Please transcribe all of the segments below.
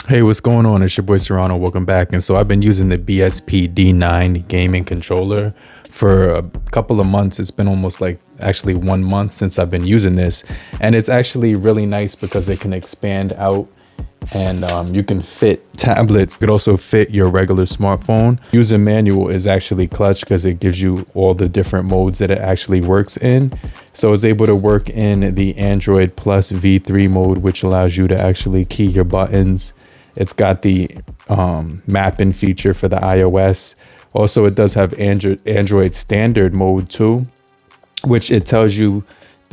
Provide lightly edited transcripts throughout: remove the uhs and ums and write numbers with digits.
Hey, what's going on? It's your boy Serrano. Welcome back. And so I've been using the BSP D9 gaming controller for a couple of months. It's been almost like actually 1 month since I've been using this. And it's actually really nice because it can expand out and you can fit tablets. It could also fit your regular smartphone. User manual is actually clutch because it gives you all the different modes that it actually works in. So it's able to work in the Android Plus V3 mode, which allows you to actually key your buttons. It's got the mapping feature for the iOS. Also, it does have Android standard mode too, which it tells you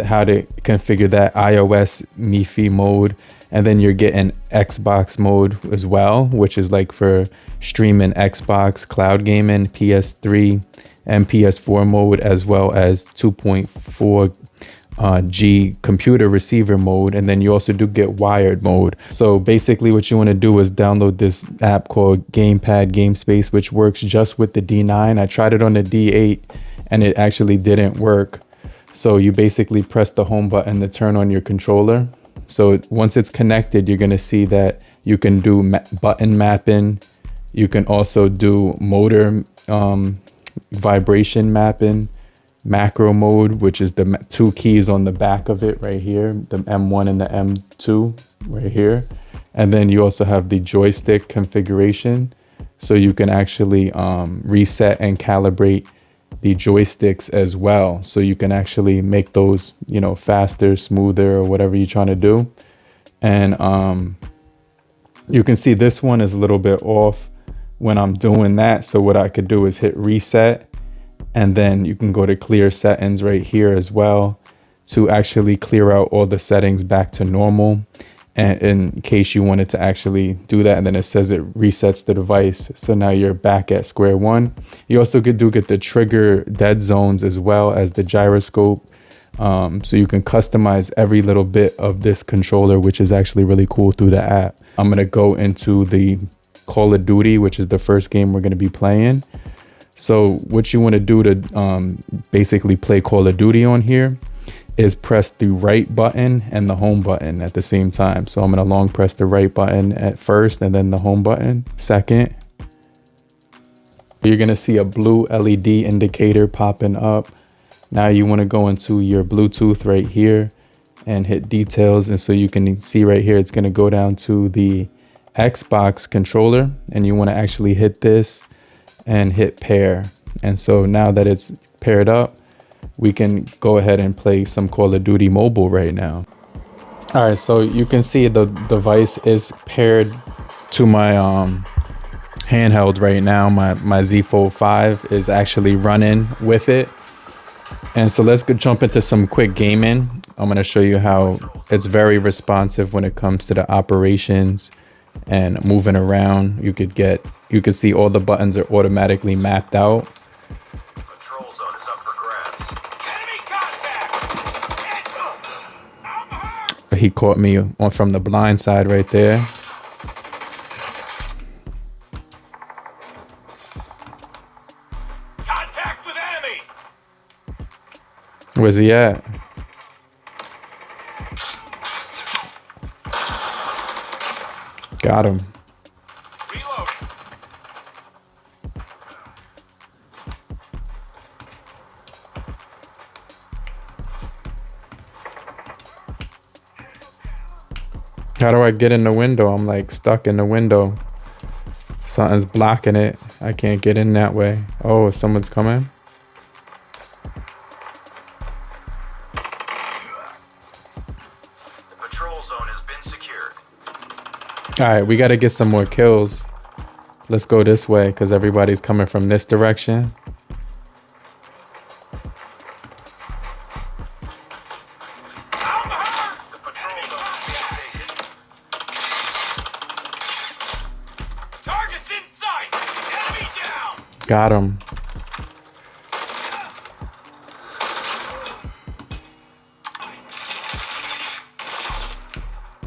how to configure that iOS MIFI mode. And then you're getting Xbox mode as well, which is like for streaming Xbox, cloud gaming, PS3 and PS4 mode, as well as 2.4 G computer receiver mode. And then you also do get wired mode. So basically what you want to do is download this app called Gamepad GameSpace, which works just with the D9. I tried it on the D8 and it actually didn't work. So you basically press the home button to turn on your controller. So once it's connected, you're going to see that you can do button mapping. You can also do motor vibration mapping, macro mode, which is the two keys on the back of it right here, the M1 and the M2 right here. And then you also have the joystick configuration. So you can actually reset and calibrate the joysticks as well, so you can actually make those, you know, faster, smoother, or whatever you're trying to do. And you can see this one is a little bit off when I'm doing that. So what I could do is hit reset, and then you can go to clear settings right here as well to actually clear out all the settings back to normal, and in case you wanted to actually do that. And then it says it resets the device, so now you're back at square one. You also get the trigger dead zones as well as the gyroscope, so you can customize every little bit of this controller, which is actually really cool through the app. I'm going to go into the Call of Duty, which is the first game we're going to be playing. So what you want to do to basically play Call of Duty on here is press the right button and the home button at the same time. So I'm going to long press the right button at first and then the home button second. You're going to see a blue LED indicator popping up. Now you want to go into your Bluetooth right here and hit details. And so you can see right here, it's going to go down to the Xbox controller, and you want to actually hit this and hit pair. And so now that it's paired up, we can go ahead and play some Call of Duty Mobile right now. All right, so you can see the device is paired to my handheld right now. My Z Fold 5 is actually running with it. And so let's go jump into some quick gaming. I'm gonna show you how it's very responsive when it comes to the operations and moving around. You could see all the buttons are automatically mapped out. He caught me on from the blind side right there. Contact with enemy. Where's he at? Got him. Reload. How do I get in the window? I'm like stuck in the window. Something's blocking it. I can't get in that way. Oh, someone's coming. The patrol zone has been secured. All right, we got to get some more kills. Let's go this way because everybody's coming from this direction. The patrol zone has been taken. Targets in sight. Enemy down. Got him.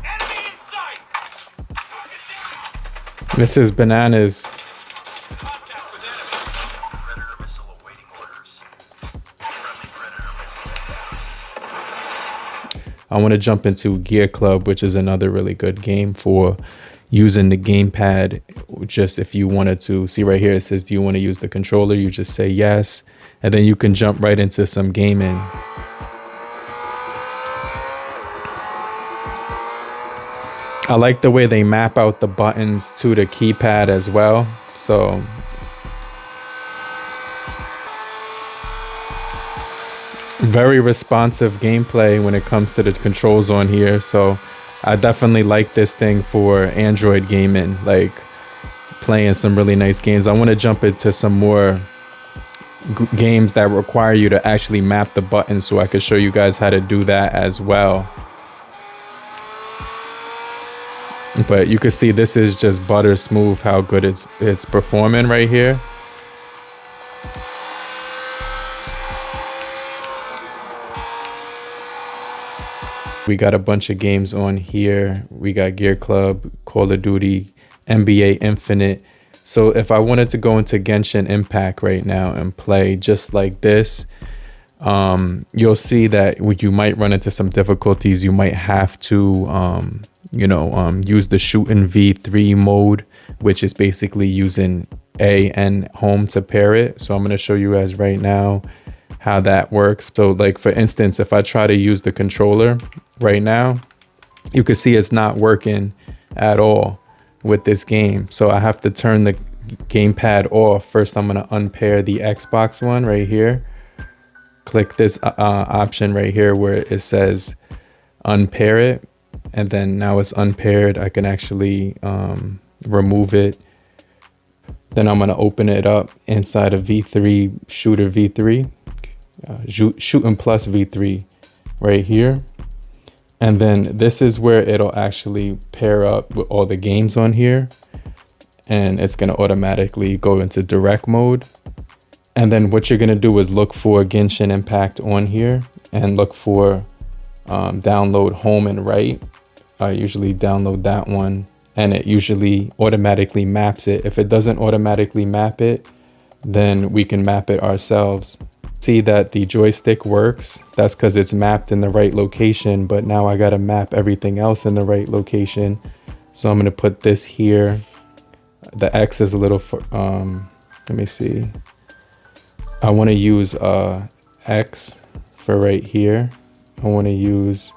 Enemy in sight. Target down. This is bananas. Contact with enemy. Predator missile awaiting orders. Friendly Predator missile. I want to jump into Gear Club, which is another really good game for, using the gamepad. Just if you wanted to see right here, it says, do you want to use the controller? You just say yes, and then you can jump right into some gaming. I like the way they map out the buttons to the keypad as well. So very responsive gameplay when it comes to the controls on here. So I definitely like this thing for Android gaming, like playing some really nice games. I want to jump into some more games that require you to actually map the buttons, so I could show you guys how to do that as well. But you can see this is just butter smooth how good it's performing right here. We got a bunch of games on here. We got Gear Club, Call of Duty, NBA Infinite. So if I wanted to go into Genshin Impact right now and play just like this, you'll see that you might run into some difficulties. You might have to, use the shooting V3 mode, which is basically using A and home to pair it. So I'm going to show you guys right now how that works. So like, for instance, if I try to use the controller right now, you can see it's not working at all with this game. So I have to turn the gamepad off. First, I'm going to unpair the Xbox one right here. Click this option right here where it says unpair it. And then now it's unpaired. I can actually remove it. Then I'm going to open it up inside of V3, Shooter V3, Shooting Plus V3 right here. And then this is where it'll actually pair up with all the games on here. And it's going to automatically go into direct mode. And then what you're going to do is look for Genshin Impact on here and look for download home and right. I usually download that one, and it usually automatically maps it. If it doesn't automatically map it, then we can map it ourselves. See that the joystick works. That's because it's mapped in the right location, but now I got to map everything else in the right location. So I'm going to put this here. The X is a little, let me see. I want to use X for right here. I want to use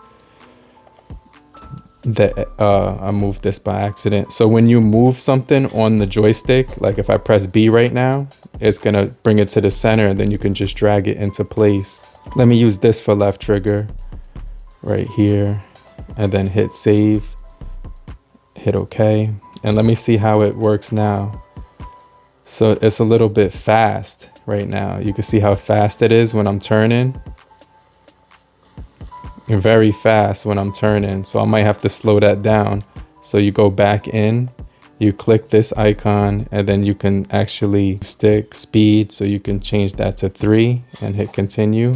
I moved this by accident. So when you move something on the joystick, like if I press B right now, it's gonna bring it to the center, and then you can just drag it into place. Let me use this for left trigger right here, and then hit save, hit OK. And let me see how it works now. So it's a little bit fast right now. You can see how fast it is when I'm turning. Very fast when I'm turning, so I might have to slow that down. So you go back in, you click this icon, and then you can actually stick speed, so you can change that to 3 and hit continue,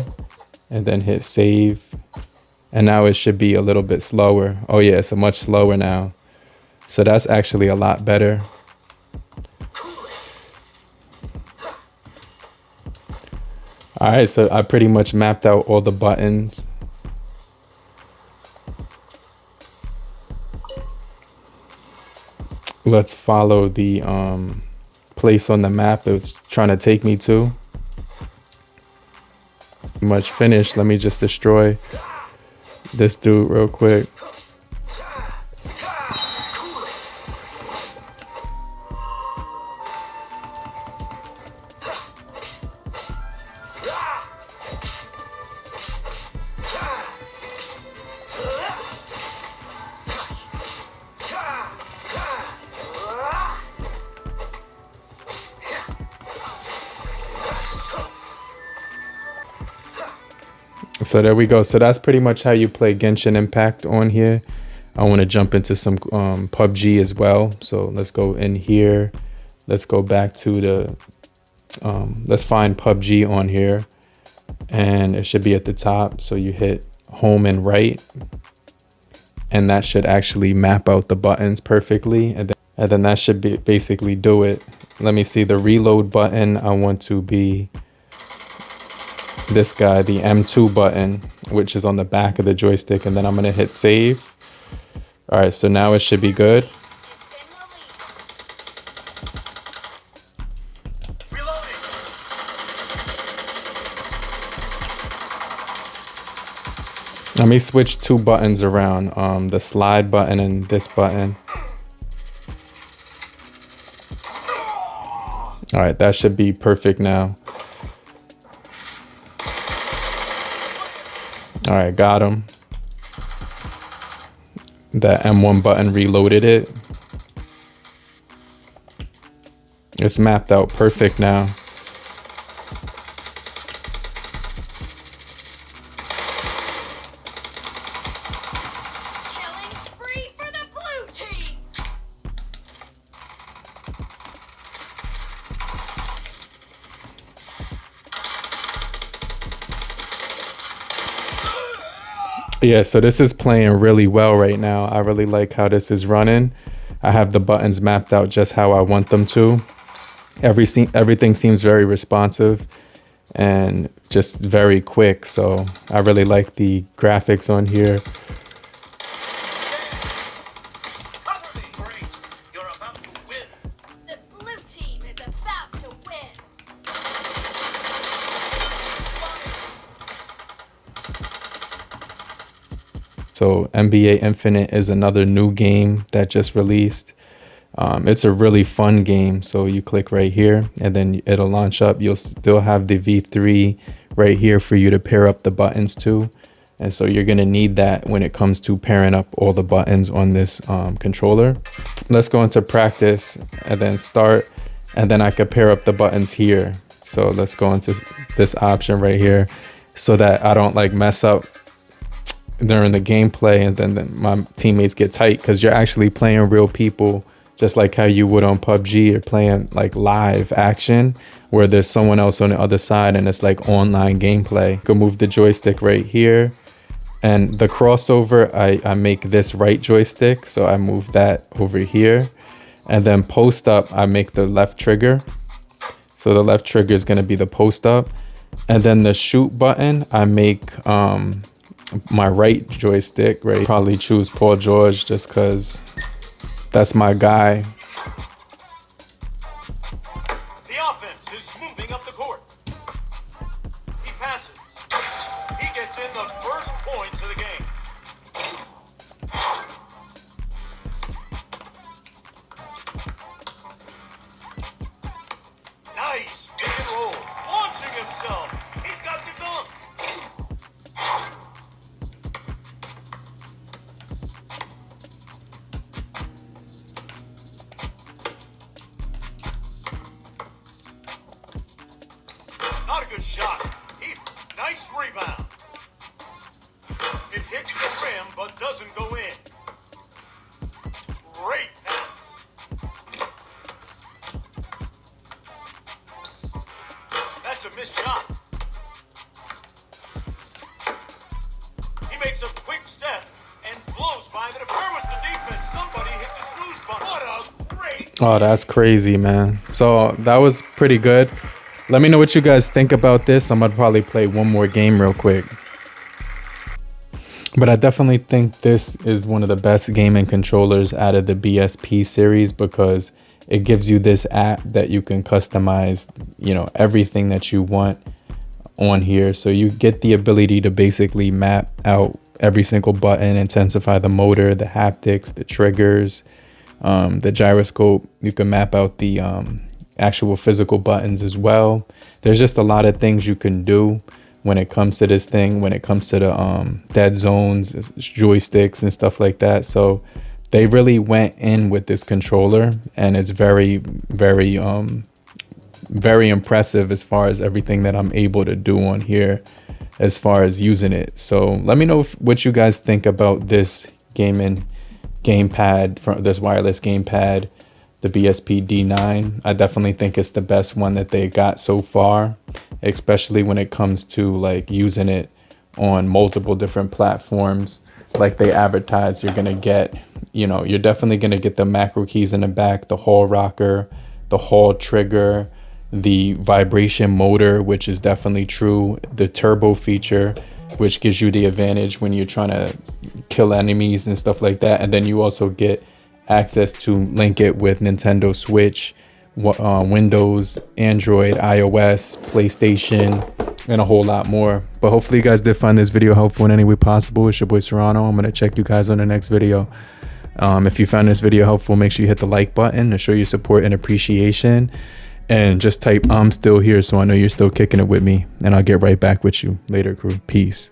and then hit save. And now it should be a little bit slower. Oh yeah, it's a much slower now. So that's actually a lot better. All right, so I pretty much mapped out all the buttons. Let's follow the place on the map it's trying to take me to. Pretty much finished. Let me just destroy this dude real quick. So there we go. So that's pretty much how you play Genshin Impact on here. I want to jump into some PUBG as well. So let's go in here. Let's go back to the, let's find PUBG on here. And it should be at the top. So you hit home and right. And that should actually map out the buttons perfectly. And then that should be basically do it. Let me see the reload button. I want to be this guy, the M2 button, which is on the back of the joystick, and then I'm gonna hit save. All right, so now it should be good. Let me switch two buttons around, the slide button and this button. All right, that should be perfect now. All right, got him. That M1 button reloaded it. It's mapped out perfect now. Killing spree for the blue team. Yeah, so this is playing really well right now. I really like how this is running. I have the buttons mapped out just how I want them to. Everything seems very responsive and just very quick. So I really like the graphics on here. Cover me. Great. You're about to win. The blue team is about to win. So NBA Infinite is another new game that just released. It's a really fun game. So you click right here and then it'll launch up. You'll still have the V3 right here for you to pair up the buttons to. And so you're gonna need that when it comes to pairing up all the buttons on this controller. Let's go into practice and then start. And then I could pair up the buttons here. So let's go into this option right here so that I don't like mess up during the gameplay and then my teammates get tight, because you're actually playing real people, just like how you would on PUBG. You're playing like live action where there's someone else on the other side and it's like online gameplay. Go move the joystick right here, and the crossover, I make this right joystick, so I move that over here, and then post up I make the left trigger, so the left trigger is going to be the post up, and then the shoot button I make my right joystick, right? Probably choose Paul George just because that's my guy. The offense is moving up the court. He passes. He gets in the first points of the game. Nice pick and roll. Launching himself. He's got the dunk. Not a good shot. Nice rebound. It hits the rim but doesn't go in. Great pass. That's a missed shot. He makes a quick step and blows by the defender. Was the defense. Somebody hit the snooze button. What a great. Oh, that's crazy, man. So that was pretty good. Let me know what you guys think about this. I'm gonna probably play one more game real quick. But I definitely think this is one of the best gaming controllers out of the BSP series, because it gives you this app that you can customize, you know, everything that you want on here. So you get the ability to basically map out every single button, intensify the motor, the haptics, the triggers, the gyroscope. You can map out the actual physical buttons as well. There's just a lot of things you can do when it comes to this thing, when it comes to the dead zones, joysticks and stuff like that. So they really went in with this controller, and it's very impressive as far as everything that I'm able to do on here as far as using it. So let me know what you guys think about this gamepad, from this wireless gamepad, the BSP D9. I definitely think it's the best one that they got so far, especially when it comes to like using it on multiple different platforms like they advertise. You're gonna get, you know, you're definitely gonna get the macro keys in the back, the Hall rocker, the Hall trigger, the vibration motor, which is definitely true, the turbo feature, which gives you the advantage when you're trying to kill enemies and stuff like that. And then you also get access to link it with Nintendo Switch, Windows, Android, iOS, PlayStation, and a whole lot more. But hopefully you guys did find this video helpful in any way possible. It's your boy Serrano. I'm gonna check you guys on the next video. If you found this video helpful, make sure you hit the like button to show your support and appreciation, and just type I'm still here so I know you're still kicking it with me, and I'll get right back with you later, crew. Peace.